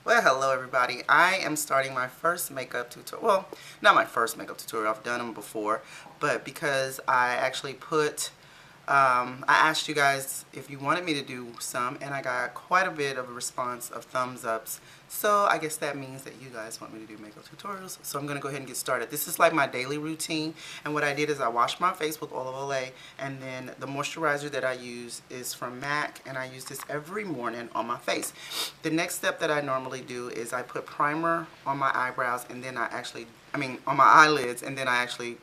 Well, hello everybody. I am starting my first makeup tutorial. Well, not my first makeup tutorial. I've done them before, but because I actually I asked you guys if you wanted me to do some, and I got quite a bit of a response of thumbs ups. So I guess that means that you guys want me to do makeup tutorials. So I'm going to go ahead and get started. This is like my daily routine, and what I did is I washed my face with olive oil, and then the moisturizer that I use is from MAC, and I use this every morning on my face. The next step that I normally do is I put primer on my eyebrows, and then on my eyelids, and then I actually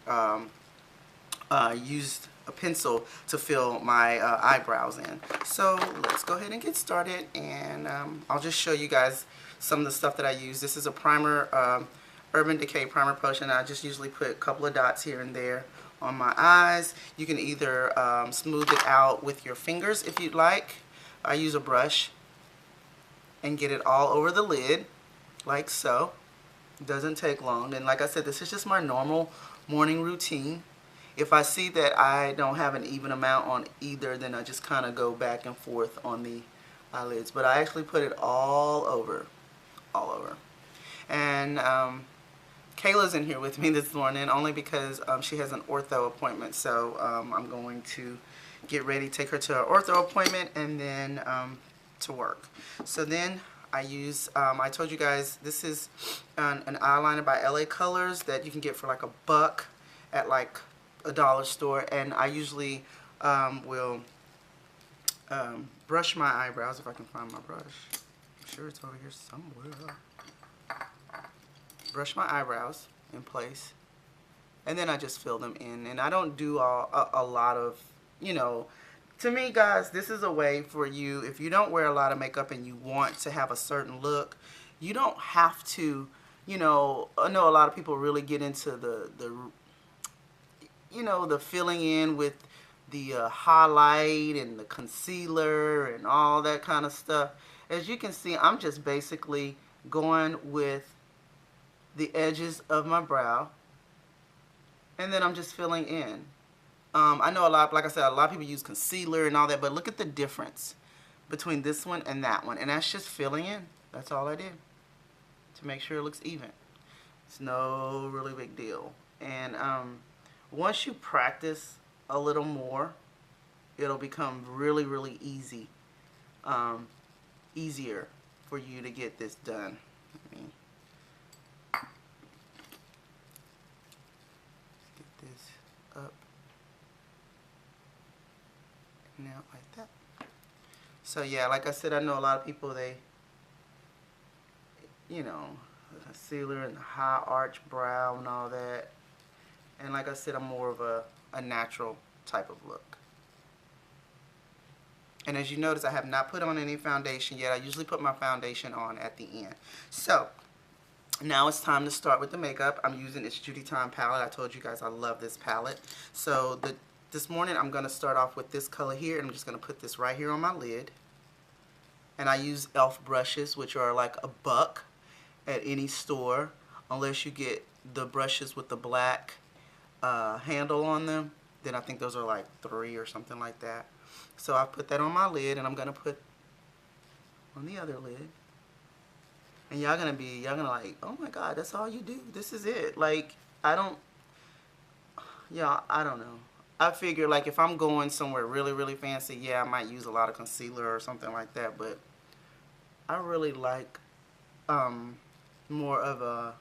used a pencil to fill my eyebrows in. So let's go ahead and get started, and I'll just show you guys some of the stuff that I use. This is a primer, Urban Decay Primer Potion. I just usually put a couple of dots here and there on my eyes. You can either smooth it out with your fingers if you'd like. I use a brush and get it all over the lid like so. It doesn't take long, and like I said, this is just my normal morning routine. If I see that I don't have an even amount on either, then I just kind of go back and forth on the eyelids. But I actually put it all over. All over. And Kayla's in here with me this morning only because she has an ortho appointment. So I'm going to get ready, take her to her ortho appointment, and then to work. So then I use, I told you guys, this is an eyeliner by LA Colors that you can get for like $1 at like a dollar store, and I usually will brush my eyebrows if I can find my brush. I'm sure it's over here somewhere. Brush my eyebrows in place, and then I just fill them in, and I don't do a lot of, to me guys, this is a way for you, if you don't wear a lot of makeup and you want to have a certain look, you don't have to, I know a lot of people really get into the filling in with the highlight and the concealer and all that kind of stuff. As you can see, I'm just basically going with the edges of my brow, and then I'm just filling in. I know like I said, a lot of people use concealer and all that, but look at the difference between this one and that one, and that's just filling in. That's all I did to make sure it looks even. It's no really big deal. And once you practice a little more, it'll become really, really easy, easier for you to get this done. Let me get this up now like that. So yeah, like I said, I know a lot of people, the concealer and the high arch brow and all that. And like I said, I'm more of a natural type of look. And as you notice, I have not put on any foundation yet. I usually put my foundation on at the end. So now it's time to start with the makeup. I'm using It's Judy Time palette. I told you guys I love this palette. So this morning I'm going to start off with this color here. And I'm just going to put this right here on my lid. And I use e.l.f. brushes, which are like $1 at any store, unless you get the brushes with the black handle on them. Then I think those are like $3 or something like that. So I put that on my lid, and I'm gonna put on the other lid. And y'all gonna like, oh my God, that's all you do? This is it? Like, I don't know. I figure like if I'm going somewhere really, really fancy, yeah, I might use a lot of concealer or something like that. But I really like more of a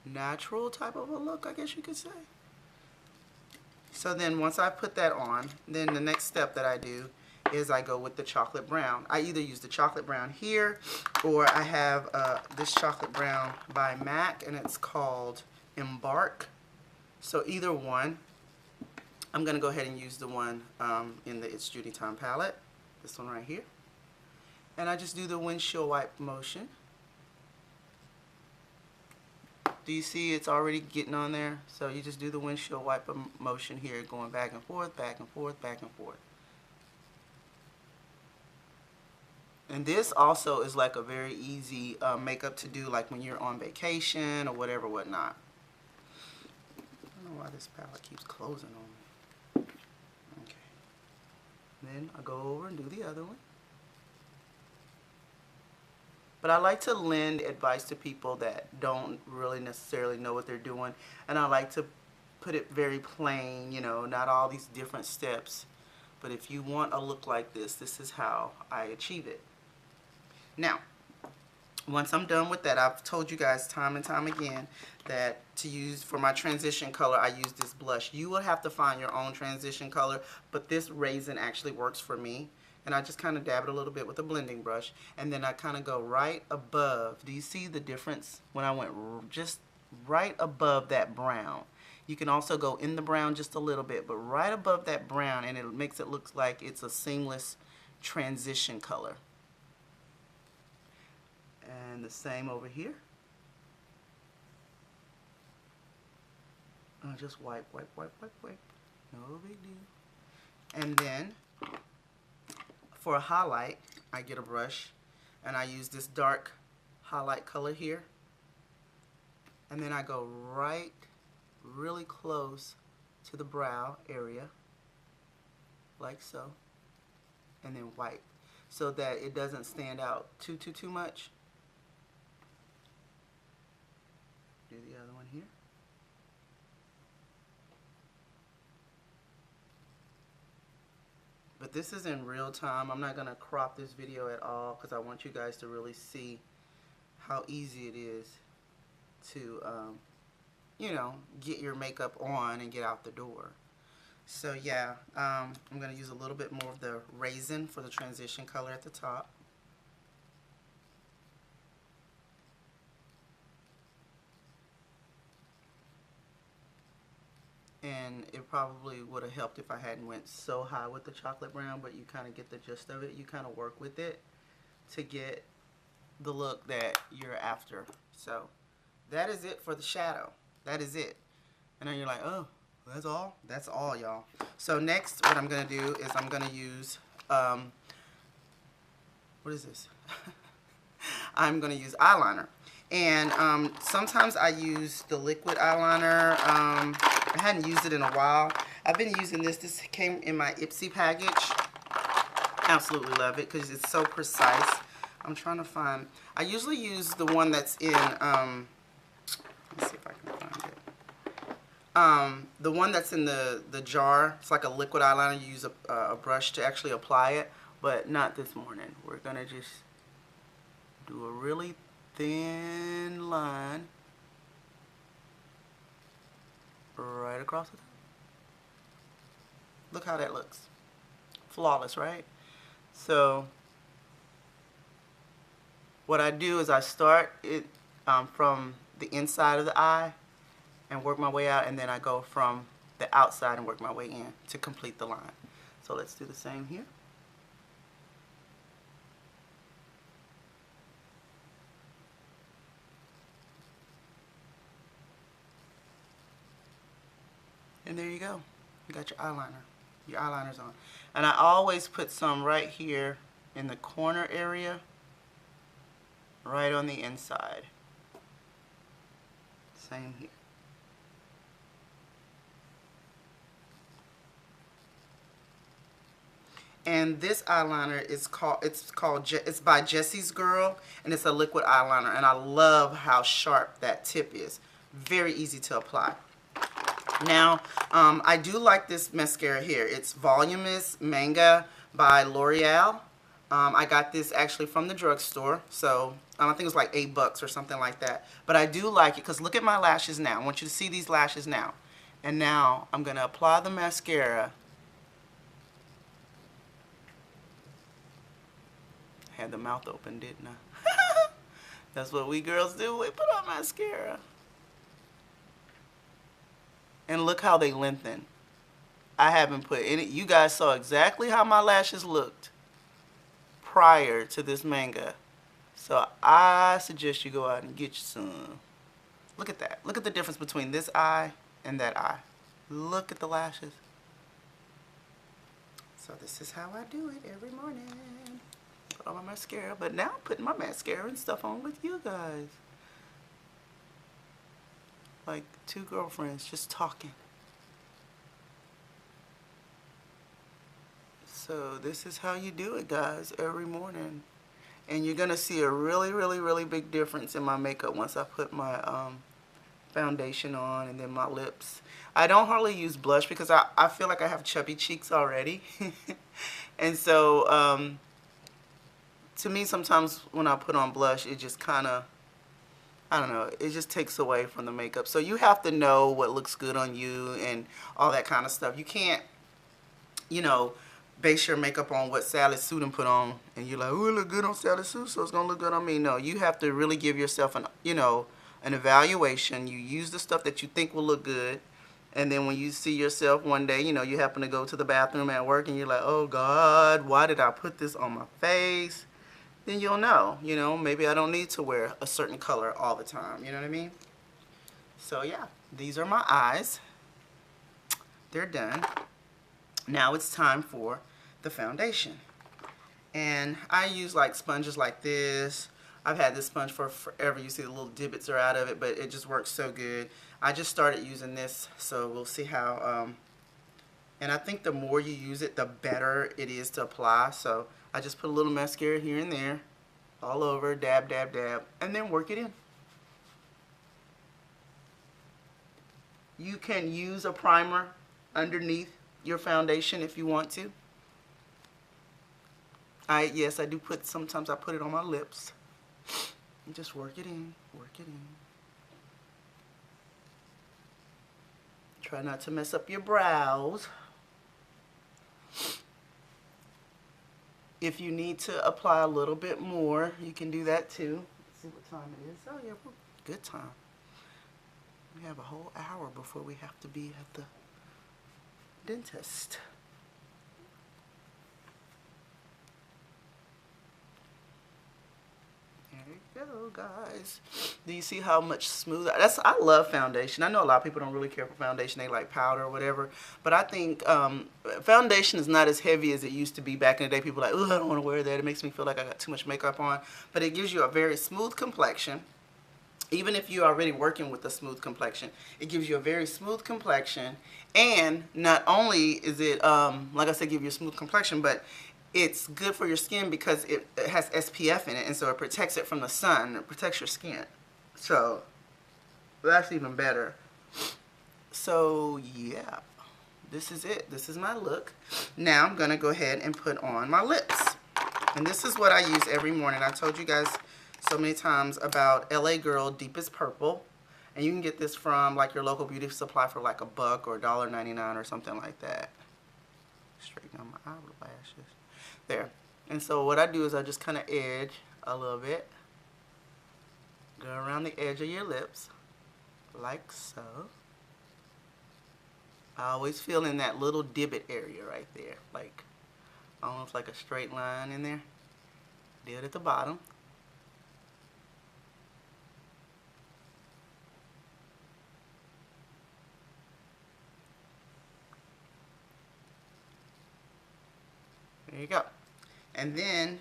natural type of a look, I guess you could say. So then once I put that on, then the next step that I do is I go with the chocolate brown. I either use the chocolate brown here, or I have this chocolate brown by MAC, and it's called Embark. So either one. I'm going to go ahead and use the one in the It's Judy Time palette. This one right here. And I just do the windshield wipe motion. Do you see it's already getting on there? So you just do the windshield wipe motion here, going back and forth, back and forth, back and forth. And this also is like a very easy makeup to do, like when you're on vacation or whatever, whatnot. I don't know why this palette keeps closing on me. Okay. Then I go over and do the other one. But I like to lend advice to people that don't really necessarily know what they're doing. And I like to put it very plain, you know, not all these different steps. But if you want a look like this is how I achieve it. Now, once I'm done with that, I've told you guys time and time again that to use for my transition color, I use this blush. You will have to find your own transition color, but this Raisin actually works for me. And I just kind of dab it a little bit with a blending brush, and then I kind of go right above. Do you see the difference when I went just right above that brown? You can also go in the brown just a little bit, but right above that brown, and it makes it look like it's a seamless transition color. And the same over here. Just wipe, wipe, wipe, wipe, wipe. No big deal. And then for a highlight, I get a brush and I use this dark highlight color here. And then I go right really close to the brow area, like so. And then wipe so that it doesn't stand out too much. Do the other one here. But this is in real time. I'm not going to crop this video at all because I want you guys to really see how easy it is to, you know, get your makeup on and get out the door. So yeah, I'm going to use a little bit more of the Raisin for the transition color at the top. And it probably would have helped if I hadn't went so high with the chocolate brown, but you kind of get the gist of it. You kind of work with it to get the look that you're after. So that is it for the shadow. That is it. And then you're like, oh, that's all? That's all, y'all. So next, what I'm going to do is I'm going to use, what is this? I'm going to use eyeliner. And sometimes I use the liquid eyeliner. I hadn't used it in a while. I've been using this. This came in my Ipsy package. Absolutely love it because it's so precise. I'm trying to find. I usually use the one that's in. Let's see if I can find it. The one that's in the jar. It's like a liquid eyeliner. You use a brush to actually apply it, but not this morning. We're gonna just do a really thin line right across the top. Look how that looks. Flawless, right? So what I do is I start it from the inside of the eye and work my way out, and then I go from the outside and work my way in to complete the line. So let's do the same here. And there you go. You got your eyeliner. Your eyeliner's on. And I always put some right here in the corner area, right on the inside. Same here. And this eyeliner is it's by Jessie's Girl, and it's a liquid eyeliner, and I love how sharp that tip is. Very easy to apply. Now, I do like this mascara here. It's Voluminous Manga by L'Oreal. I got this actually from the drugstore, so I think it was like $8 or something like that. But I do like it because look at my lashes now. I want you to see these lashes now. And now I'm going to apply the mascara. I had the mouth open, didn't I? That's what we girls do. We put on mascara. And look how they lengthen. I haven't put any. You guys saw exactly how my lashes looked prior to this manga. So I suggest you go out and get you some. Look at that. Look at the difference between this eye and that eye. Look at the lashes. So this is how I do it every morning. Put on my mascara. But now I'm putting my mascara and stuff on with you guys. Like two girlfriends just talking. So this is how you do it, guys, every morning. And you're going to see a really, really, really big difference in my makeup once I put my foundation on and then my lips. I don't hardly use blush because I feel like I have chubby cheeks already. And so to me sometimes when I put on blush it just kind of, I don't know, it just takes away from the makeup. So you have to know what looks good on you and all that kind of stuff. You can't, you know, base your makeup on what Sally Susan put on and you're like, oh, it look good on Sally Susan, so it's gonna look good on me. No, you have to really give yourself an, you know, an evaluation. You use the stuff that you think will look good, and then when you see yourself one day, you know, you happen to go to the bathroom at work and you're like, oh God, why did I put this on my face? Then you'll know, you know, maybe I don't need to wear a certain color all the time, you know what I mean? So yeah, these are my eyes. They're done. Now it's time for the foundation. And I use like sponges like this. I've had this sponge for forever. You see the little divots are out of it, but it just works so good. I just started using this, so we'll see how, and I think the more you use it, the better it is to apply. So I just put a little mascara here and there, all over, dab, dab, dab, and then work it in. You can use a primer underneath your foundation if you want to. Yes, I do put, sometimes I put it on my lips. And just work it in, work it in. Try not to mess up your brows. If you need to apply a little bit more, you can do that too. Let's see what time it is. Oh yeah, good time. We have a whole hour before we have to be at the dentist. There you go, guys. Do you see how much smoother? I love foundation. I know a lot of people don't really care for foundation. They like powder or whatever. But I think foundation is not as heavy as it used to be back in the day. People are like, oh, I don't want to wear that. It makes me feel like I got too much makeup on. But it gives you a very smooth complexion. Even if you're already working with a smooth complexion, it gives you a very smooth complexion. And not only is it, like I said, give you a smooth complexion, but it's good for your skin because it has SPF in it, and so it protects it from the sun. It protects your skin. So that's even better. So yeah, this is it. This is my look. Now I'm going to go ahead and put on my lips. And this is what I use every morning. I told you guys so many times about LA Girl Deepest Purple. And you can get this from like your local beauty supply for like $1 or $1.99 or something like that. Straighten out my eyelashes. There. And so what I do is I just kind of edge a little bit. Go around the edge of your lips. Like so. I always feel in that little divot area right there. Like almost like a straight line in there. Do it at the bottom. There you go. And then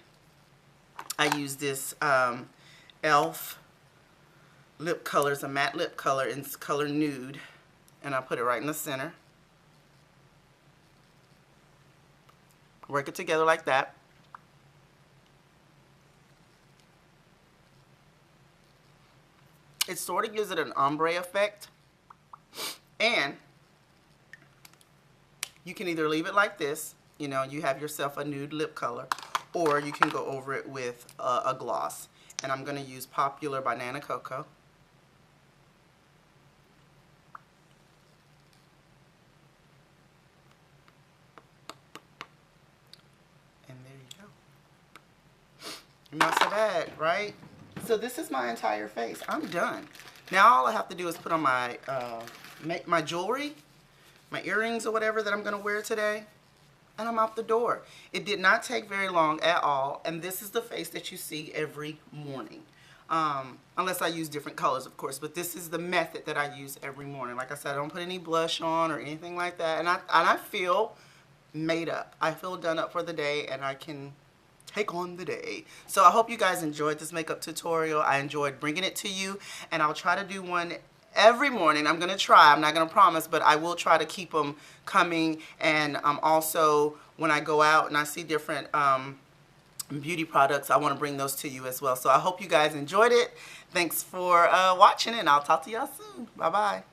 I use this e.l.f. lip color. It's a matte lip color. It's color Nude. And I put it right in the center. Work it together like that. It sort of gives it an ombre effect. And you can either leave it like this. You know, you have yourself a nude lip color, or you can go over it with a gloss. And I'm going to use Popular Banana Cocoa. And there you go. Not so bad, right? So this is my entire face. I'm done. Now all I have to do is put on my, my jewelry, my earrings or whatever that I'm going to wear today. And I'm out the door. It did not take very long at all, and this is the face that you see every morning. Unless I use different colors, of course, but this is the method that I use every morning. Like I said, I don't put any blush on or anything like that, and I feel made up. I feel done up for the day, and I can take on the day. So I hope you guys enjoyed this makeup tutorial. I enjoyed bringing it to you, and I'll try to do one every morning. I'm going to try. I'm not going to promise, but I will try to keep them coming. And also, when I go out and I see different beauty products. I want to bring those to you as well. So I hope you guys enjoyed it. Thanks for watching, and I'll talk to y'all soon. Bye-bye.